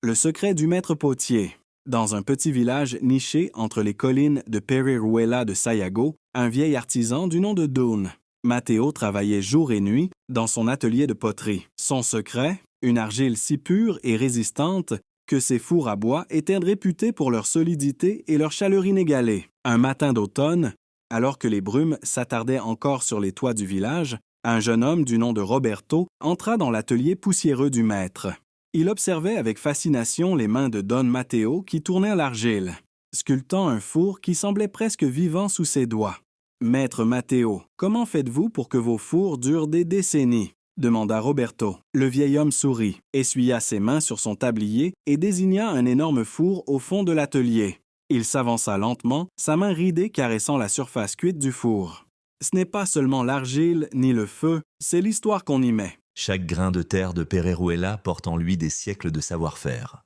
Le secret du maître potier. Dans un petit village niché entre les collines de Pereruela de Sayago, un vieil artisan du nom de Dune. Matteo travaillait jour et nuit dans son atelier de poterie. Son secret, une argile si pure et résistante que ses fours à bois étaient réputés pour leur solidité et leur chaleur inégalée. Un matin d'automne, alors que les brumes s'attardaient encore sur les toits du village, un jeune homme du nom de Roberto entra dans l'atelier poussiéreux du maître. Il observait avec fascination les mains de Don Matteo qui tournaient l'argile, sculptant un four qui semblait presque vivant sous ses doigts. « Maître Matteo, comment faites-vous pour que vos fours durent des décennies ?» demanda Roberto. Le vieil homme sourit, essuya ses mains sur son tablier et désigna un énorme four au fond de l'atelier. Il s'avança lentement, sa main ridée caressant la surface cuite du four. « Ce n'est pas seulement l'argile ni le feu, c'est l'histoire qu'on y met. » Chaque grain de terre de Pereruela porte en lui des siècles de savoir-faire.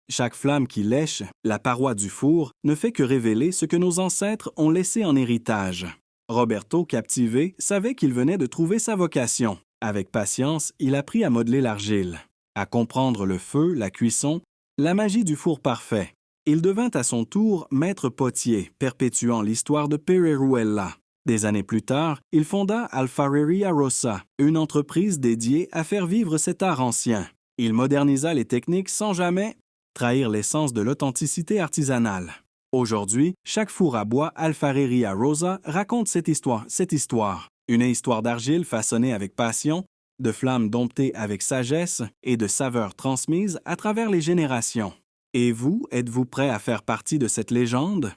Chaque flamme qui lèche la paroi du four ne fait que révéler ce que nos ancêtres ont laissé en héritage. Roberto, captivé, savait qu'il venait de trouver sa vocation. Avec patience, il apprit à modeler l'argile, à comprendre le feu, la cuisson, la magie du four parfait. Il devint à son tour maître potier, perpétuant l'histoire de Pereruela. Des années plus tard, il fonda Alfarería Rosa, une entreprise dédiée à faire vivre cet art ancien. Il modernisa les techniques sans jamais trahir l'essence de l'authenticité artisanale. Aujourd'hui, chaque four à bois Alfarería Rosa raconte cette histoire. Une histoire d'argile façonnée avec passion, de flammes domptées avec sagesse et de saveurs transmises à travers les générations. Et vous, êtes-vous prêt à faire partie de cette légende?